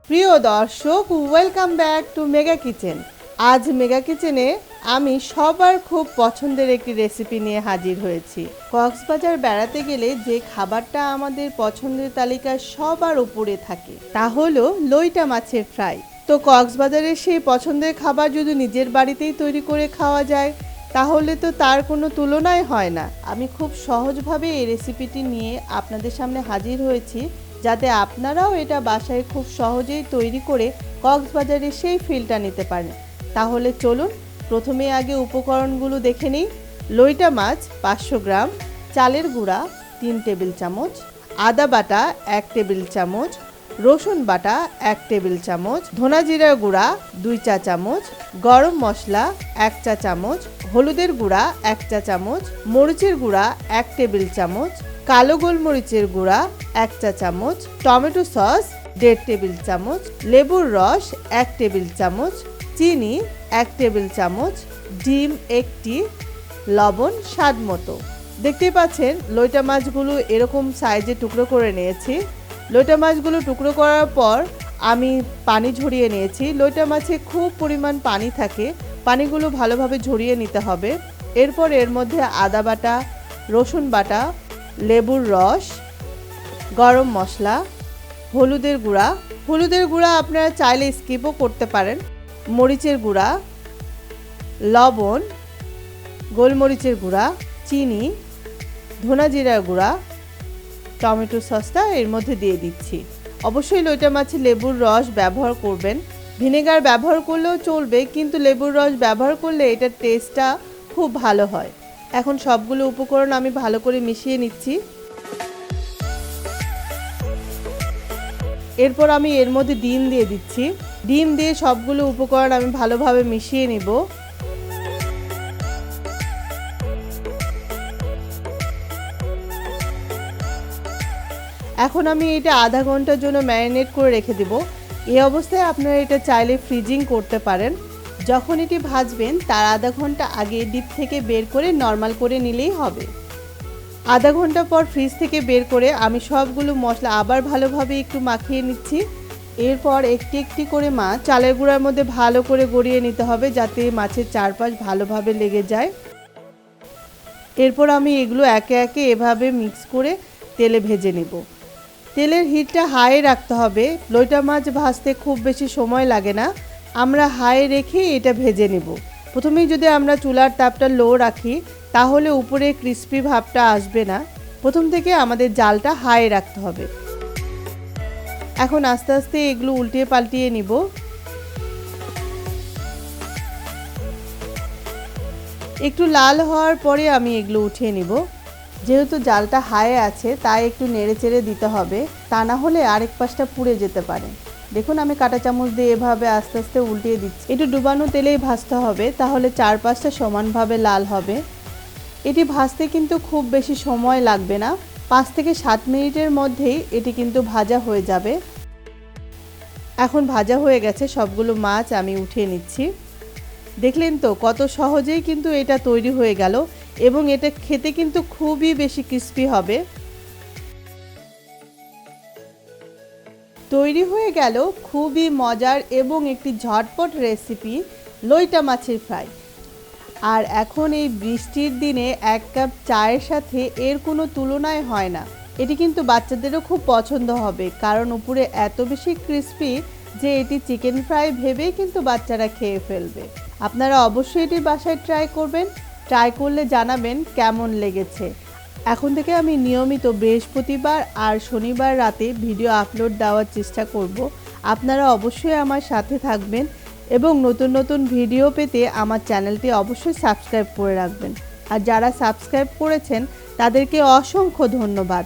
প্রিয় দর্শক, welcome back to mega kitchen. আজ মেগা কিচেনে আমি সবার খুব পছন্দের একটি রেসিপি নিয়ে হাজির হয়েছি। কক্সবাজার বেড়াতে গেলে যে খাবারটা আমাদের পছন্দের তালিকায় সবার উপরে থাকে তা হলো লইটা মাছের ফ্রাই। তো কক্সবাজারের সেই পছন্দের খাবার যদি নিজের বাড়িতেই তৈরি করে খাওয়া যায় তাহলে তো তার কোনো তুলনাই হয় না। আমি খুব সহজভাবে এই রেসিপিটি নিয়ে আপনাদের সামনে হাজির হয়েছি, যাতে আপনারাও এটা বাসায় খুব সহজেই তৈরি করে কক্সবাজারের সেই ফিলটা নিতে পারেন। তাহলে চলুন প্রথমে আগে উপকরণগুলো দেখে নিই। লইটা মাছ 500 গ্রাম, চালের গুঁড়া 3 টেবিল চামচ, আদা বাটা 1 টেবিল চামচ, রসুন বাটা 1 টেবিল চামচ, ধনা জিরার গুঁড়া 2 চা চামচ, গরম মশলা 1 চা চামচ, হলুদের গুঁড়া 1 চা চামচ, মরিচের গুঁড়া 1 টেবিল চামচ, কালো গোলমরিচের গুঁড়া 1 চা চামচ, টমেটো সস 1.5 টেবিল চামচ, লেবুর রস 1 টেবিল চামচ, চিনি 1 টেবিল চামচ, ডিম 1টি, লবণ স্বাদ মতো। দেখতেই পাচ্ছেন লইটা মাছগুলো এরকম সাইজে টুকরো করে নিয়েছি। লইটা মাছগুলো টুকরো করার পর আমি পানি ঝরিয়ে নিয়েছি। লইটা মাছে খুব পরিমাণ পানি থাকে, পানিগুলো ভালোভাবে ঝরিয়ে নিতে হবে। এরপর এর মধ্যে আদা বাটা, রসুন বাটা, লেবুর রস, গরম মশলা, হলুদের গুঁড়া আপনারা চাইলে স্কিপও করতে পারেন, মরিচের গুঁড়া, লবণ, গোলমরিচের গুঁড়া, চিনি, ধনা জিরার গুঁড়া, টমেটো সসটা এর মধ্যে দিয়ে দিচ্ছি। অবশ্যই লইটা মাছে লেবুর রস ব্যবহার করবেন। ভিনেগার ব্যবহার করলেও চলবে, কিন্তু লেবুর রস ব্যবহার করলে এটার টেস্টটা খুব ভালো হয়। এখন সবগুলো উপকরণ আমি ভালো করে মিশিয়ে নিচ্ছি। এরপর আমি এর মধ্যে ডিম দিয়ে দিচ্ছি। ডিম দিয়ে সবগুলো উপকরণ আমি ভালোভাবে মিশিয়ে নিব। এখন আমি এটা আধা ঘন্টার জন্য ম্যারিনেট করে রেখে দেব। এই অবস্থায় আপনারা এটা চাইলে ফ্রিজিং করতে পারেন। যখন এটি ভাজবেন তার আধা ঘন্টা আগে ডিপ থেকে বের করে নর্মাল করে নিলেই হবে। আধা ঘন্টা পর ফ্রিজ থেকে বের করে আমি সবগুলো মশলা আবার ভালোভাবে একটু মাখিয়ে নিচ্ছি। এরপর একটি একটি করে মাছ চালের গুঁড়ার মধ্যে ভালো করে গড়িয়ে নিতে হবে, যাতে মাছের চারপাশ ভালোভাবে লেগে যায়। এরপর আমি এগুলো একে একে এভাবে মিক্স করে তেলে ভেজে নেব। তেলের হিটটা হাই রাখতে হবে। লইটা মাছ ভাজতে খুব বেশি সময় লাগে না, আমরা হাই রেখে এটা ভেজে নেব। প্রথমেই যদি আমরা চুলার তাপটা লো রাখি তাহলে উপরে ক্রিস্পি ভাবটা আসবে না। প্রথম থেকে আমাদের জালটা হাই রাখতে হবে। এখন আস্তে আস্তে এগুলো উল্টিয়ে পাল্টিয়ে নিব। একটু লাল হওয়ার পরে আমি এগুলো উঠিয়ে নিব। যেহেতু জালটা হাই আছে তাই একটু নেড়ে চেড়ে দিতে হবে, তা না হলে আরেক পাশটা পুড়ে যেতে পারে। দেখুন আমি কাঁটা চামচ দিয়ে এভাবে আস্তে আস্তে উল্টিয়ে দিচ্ছি। একটু ডুবানো তেলেই ভাজতে হবে, তাহলে চারপাশটা সমানভাবে লাল হবে। এটি ভাজতে কিন্তু খুব বেশি সময় লাগবে না, 5 থেকে 7 মিনিটের মধ্যেই এটি কিন্তু ভাজা হয়ে যাবে। এখন ভাজা হয়ে গেছে সবগুলো মাছ আমি উঠিয়ে নিচ্ছি। দেখলেন তো কত সহজেই কিন্তু এটা তৈরি হয়ে গেল, এবং এটা খেতে কিন্তু খুবই বেশি ক্রিস্পি হবে। তৈরি হয়ে গেল খুবই মজার এবং একটি ঝটপট রেসিপি লইটা মাছের ফ্রাই। আর এখন এই বৃষ্টির দিনে 1 কাপ চায়ের সাথে এর কোনো তুলনাই হয় না। এটি কিন্তু বাচ্চাদেরও খুব পছন্দ হবে, কারণ উপরে এত বেশি ক্রিস্পি যে এটি চিকেন ফ্রাই ভেবেই কিন্তু বাচ্চারা খেয়ে ফেলবে। আপনারা অবশ্যই এটি বাসায় ট্রাই করবেন। ট্রাই করলে জানাবেন কেমন লেগেছে। এখন থেকে আমি নিয়মিত বৃহস্পতিবার আর শনিবার রাতে ভিডিও আপলোড দেওয়ার চেষ্টা করব। আপনারা অবশ্যই আমার সাথে থাকবেন এবং নতুন নতুন ভিডিও পেতে আমার চ্যানেলটি অবশ্যই সাবস্ক্রাইব করে রাখবেন। আর যারা সাবস্ক্রাইব করেছেন তাদেরকে অসংখ্য ধন্যবাদ।